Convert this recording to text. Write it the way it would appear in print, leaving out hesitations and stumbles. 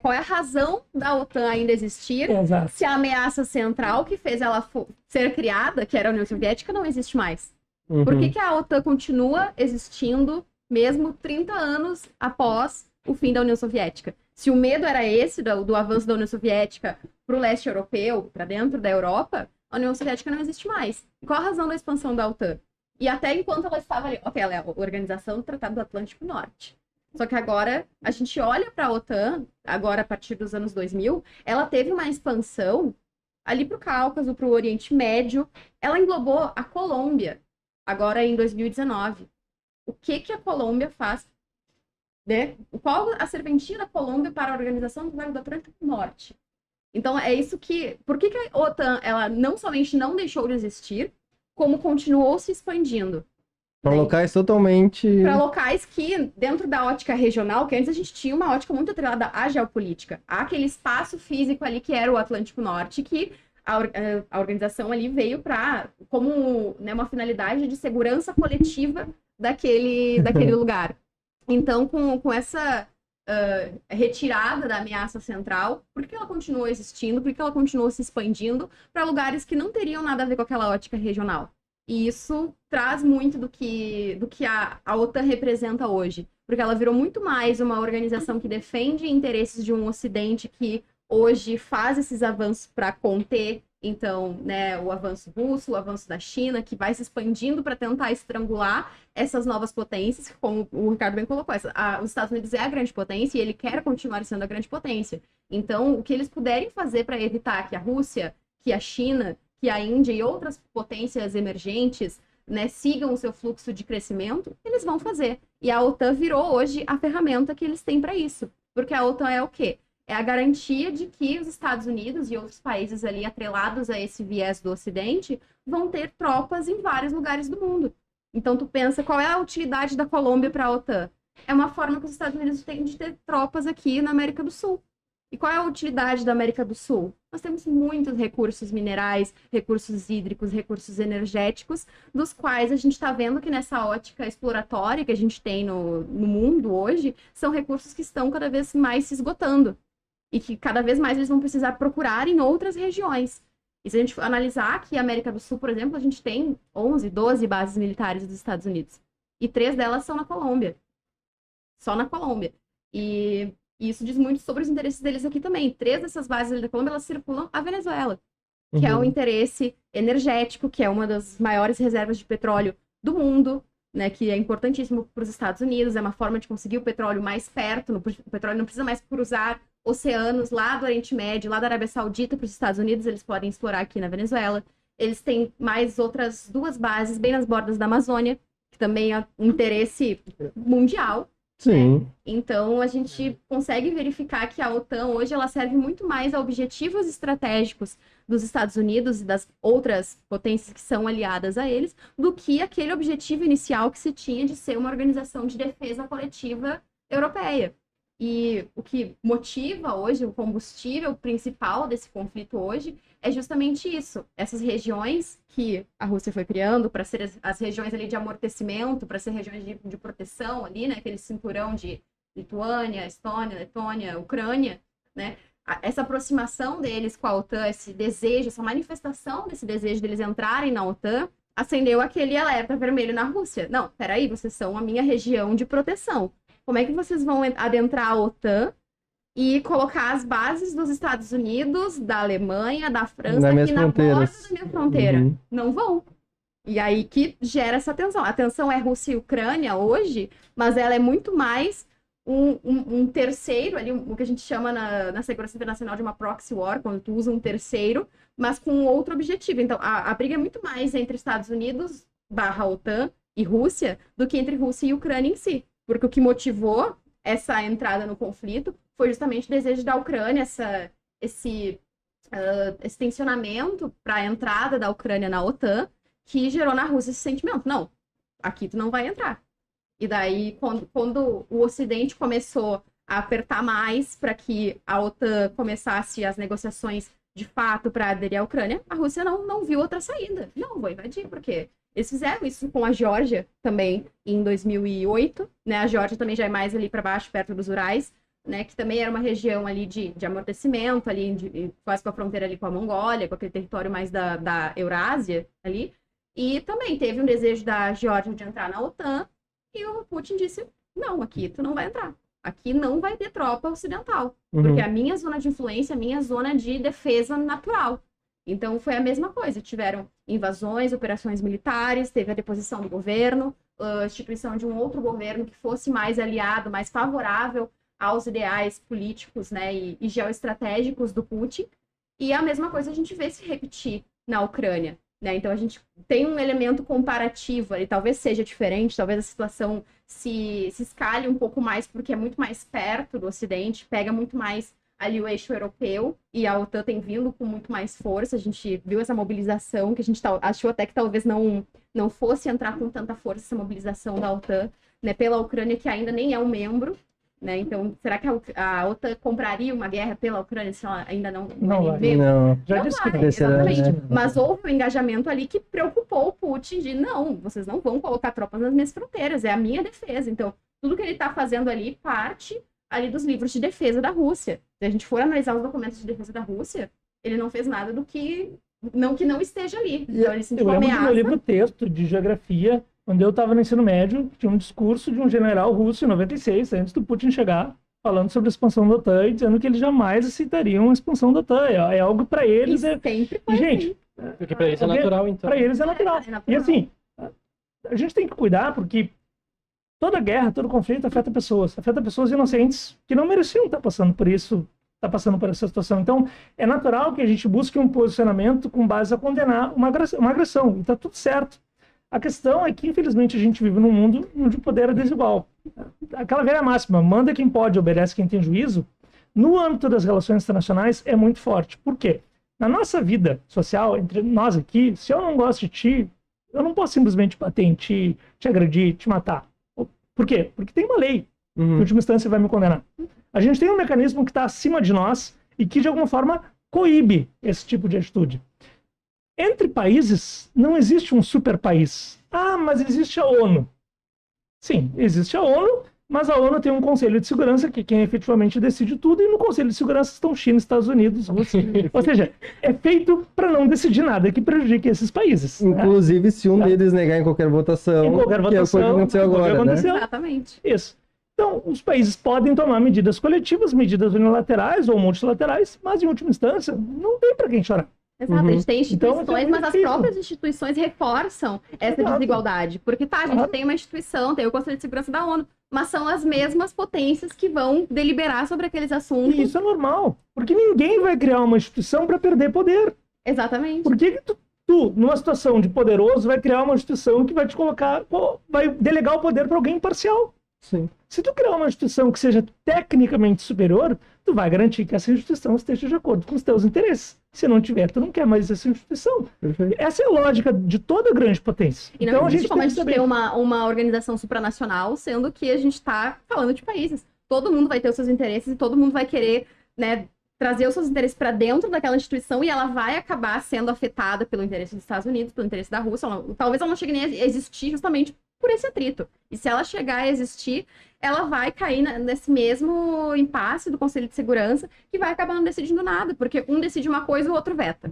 qual é a razão da OTAN ainda existir, Exato. se a ameaça central que fez ela ser criada, que era a União Soviética, não existe mais. Por que a OTAN continua existindo mesmo 30 anos após o fim da União Soviética? Se o medo era esse, do avanço da União Soviética para o leste europeu, para dentro da Europa, a União Soviética não existe mais. E qual a razão da expansão da OTAN? E até enquanto ela estava ali, ok, ela é a Organização do Tratado do Atlântico Norte. Só que agora, a gente olha para a OTAN, agora a partir dos anos 2000, ela teve uma expansão ali para o Cáucaso, para o Oriente Médio, ela englobou a Colômbia, agora em 2019. O que a Colômbia faz? Né? Qual a serventia da Colômbia para a Organização do Tratado do Atlântico Norte? Então, é isso que... Por que a OTAN, ela não somente não deixou de existir, como continuou se expandindo? Para locais totalmente... Para locais que, dentro da ótica regional, que antes a gente tinha uma ótica muito atrelada à geopolítica, há aquele espaço físico ali que era o Atlântico Norte, que a organização ali veio para, como, né, uma finalidade de segurança coletiva daquele lugar. Então, com essa retirada da ameaça central, por que ela continuou existindo? Por que ela continuou se expandindo para lugares que não teriam nada a ver com aquela ótica regional? E isso traz muito do que a OTAN representa hoje. Porque ela virou muito mais uma organização que defende interesses de um Ocidente que hoje faz esses avanços para conter, então, né, o avanço russo, o avanço da China, que vai se expandindo para tentar estrangular essas novas potências, como o Ricardo bem colocou. Os Estados Unidos é a grande potência e ele quer continuar sendo a grande potência. Então, o que eles puderem fazer para evitar que a Rússia, que a China, que a Índia e outras potências emergentes, né, sigam o seu fluxo de crescimento, eles vão fazer. E a OTAN virou hoje a ferramenta que eles têm para isso. Porque a OTAN é o quê? É a garantia de que os Estados Unidos e outros países ali atrelados a esse viés do Ocidente vão ter tropas em vários lugares do mundo. Então, tu pensa, qual é a utilidade da Colômbia para a OTAN? É uma forma que os Estados Unidos têm de ter tropas aqui na América do Sul. E qual é a utilidade da América do Sul? Nós temos muitos recursos minerais, recursos hídricos, recursos energéticos, dos quais a gente está vendo que nessa ótica exploratória que a gente tem no mundo hoje, são recursos que estão cada vez mais se esgotando. E que cada vez mais eles vão precisar procurar em outras regiões. E se a gente analisar aqui a América do Sul, por exemplo, a gente tem 11, 12 bases militares dos Estados Unidos. E 3 delas são na Colômbia. Só na Colômbia. E isso diz muito sobre os interesses deles aqui também. 3 dessas bases da Colômbia, elas circulam a Venezuela, que é um interesse energético, que é uma das maiores reservas de petróleo do mundo, né, que é importantíssimo para os Estados Unidos, é uma forma de conseguir o petróleo mais perto, o petróleo não precisa mais cruzar oceanos lá do Oriente Médio, lá da Arábia Saudita para os Estados Unidos, eles podem explorar aqui na Venezuela. Eles têm mais outras 2 bases bem nas bordas da Amazônia, que também é um interesse mundial. Sim. Né? Então, a gente consegue verificar que a OTAN hoje ela serve muito mais a objetivos estratégicos dos Estados Unidos e das outras potências que são aliadas a eles, do que aquele objetivo inicial que se tinha de ser uma organização de defesa coletiva europeia. E o que motiva hoje, o combustível principal desse conflito hoje, é justamente isso. Essas regiões que a Rússia foi criando para ser as regiões ali de amortecimento, para ser regiões de proteção ali, né? Aquele cinturão de Lituânia, Estônia, Letônia, Ucrânia, né? Essa aproximação deles com a OTAN, esse desejo, essa manifestação desse desejo deles entrarem na OTAN, acendeu aquele alerta vermelho na Rússia. Não, peraí, vocês são a minha região de proteção. Como é que vocês vão adentrar a OTAN e colocar as bases dos Estados Unidos, da Alemanha, da França aqui na borda da minha fronteira? Uhum. Não vão. E aí que gera essa tensão. A tensão é Rússia e Ucrânia hoje, mas ela é muito mais um terceiro, ali, o que a gente chama na segurança internacional de uma proxy war, quando tu usa um terceiro, mas com outro objetivo. Então, a briga é muito mais entre Estados Unidos / OTAN e Rússia do que entre Rússia e Ucrânia em si. Porque o que motivou essa entrada no conflito foi justamente o desejo da Ucrânia, esse tensionamento para a entrada da Ucrânia na OTAN, que gerou na Rússia esse sentimento. Não, aqui tu não vai entrar. E daí, quando o Ocidente começou a apertar mais para que a OTAN começasse as negociações de fato para aderir à Ucrânia, a Rússia não viu outra saída. Não, vou invadir, porque eles fizeram isso com a Geórgia também em 2008, né? A Geórgia também já é mais ali para baixo, perto dos Urais. né, que também era uma região ali de amortecimento, ali quase com a fronteira ali com a Mongólia, com aquele território mais da Eurásia ali. E também teve um desejo da Geórgia de entrar na OTAN, e o Putin disse, não, aqui tu não vai entrar. Aqui não vai ter tropa ocidental, porque a minha zona de influência, a minha zona de defesa natural. Então, foi a mesma coisa. Tiveram invasões, operações militares, teve a deposição do governo, a instituição de um outro governo que fosse mais aliado, mais favorável aos ideais políticos, né, e geoestratégicos do Putin. E a mesma coisa a gente vê se repetir na Ucrânia, né? Então, a gente tem um elemento comparativo ali, talvez seja diferente, talvez a situação se escalhe um pouco mais, porque é muito mais perto do Ocidente, pega muito mais ali o eixo europeu, e a OTAN tem vindo com muito mais força. A gente viu essa mobilização, que a gente achou até que talvez não fosse entrar com tanta força essa mobilização da OTAN, né, pela Ucrânia, que ainda nem é um membro, né? Então, será que a OTAN compraria uma guerra pela Ucrânia se ela ainda não é membro? Não. Já Não disse vai, que não. exatamente. Né? Mas houve um engajamento ali que preocupou o Putin de, não, vocês não vão colocar tropas nas minhas fronteiras, é a minha defesa. Então, tudo que ele está fazendo ali parte ali dos livros de defesa da Rússia. Se a gente for analisar os documentos de defesa da Rússia, ele não fez nada do que não esteja ali. Então, ele sentiu Eu uma lembro do meu ameaça. livro texto de geografia, quando eu estava no ensino médio, tinha um discurso de um general russo em 96, antes do Putin chegar, falando sobre a expansão da OTAN e dizendo que eles jamais aceitariam a expansão da OTAN. É algo para eles. E sempre E, gente, Porque pra eles é natural, então. para eles é natural. É natural. E assim, a gente tem que cuidar porque toda guerra, todo conflito afeta pessoas inocentes que não mereciam estar passando por isso, estar passando por essa situação. Então, é natural que a gente busque um posicionamento com base a condenar uma agressão, e está tudo certo. A questão é que, infelizmente, a gente vive num mundo onde o poder é desigual. Aquela velha máxima, manda quem pode, obedece quem tem juízo, no âmbito das relações internacionais é muito forte. Por quê? Na nossa vida social, entre nós aqui, se eu não gosto de ti, eu não posso simplesmente bater em ti, te agredir, te matar. Por quê? Porque tem uma lei que, em última instância, vai me condenar. A gente tem um mecanismo que está acima de nós e que, de alguma forma, coíbe esse tipo de atitude. Entre países, não existe um super país. Ah, mas existe a ONU. Sim, existe a ONU, mas a ONU tem um Conselho de Segurança, que quem efetivamente decide tudo, e no Conselho de Segurança estão China, Estados Unidos, Rússia. Ou seja, é feito para não decidir nada que prejudique esses países. Inclusive, se um deles negar em qualquer votação, Em qualquer que é o que votação, aconteceu foi o que agora, né? aconteceu. Exatamente. Isso. Então, os países podem tomar medidas coletivas, medidas unilaterais ou multilaterais, mas, em última instância, não tem para quem chorar. Exato, a gente tem instituições, Então, é mas as difícil. próprias instituições reforçam essa Exato. desigualdade. Porque tá, a gente tem uma instituição, tem o Conselho de Segurança da ONU, mas são as mesmas potências que vão deliberar sobre aqueles assuntos. E isso é normal, porque ninguém vai criar uma instituição para perder poder. Exatamente. Por que tu, numa situação de poderoso, vai criar uma instituição que vai te colocar, vai delegar o poder para alguém imparcial? Sim. Se tu criar uma instituição que seja tecnicamente superior, tu vai garantir que essa instituição esteja de acordo com os teus interesses. Se não tiver, tu não quer mais essa instituição. Perfeito. Essa é a lógica de toda grande potência. E não Então, existe como a tem que gente saber. ter uma organização supranacional, sendo que a gente está falando de países. Todo mundo vai ter os seus interesses e todo mundo vai querer, né, trazer os seus interesses para dentro daquela instituição, e ela vai acabar sendo afetada pelo interesse dos Estados Unidos, pelo interesse da Rússia. Talvez ela não chegue nem a existir justamente por esse atrito. E se ela chegar a existir, ela vai cair nesse mesmo impasse do Conselho de Segurança, que vai acabar não decidindo nada, porque um decide uma coisa e o outro veta.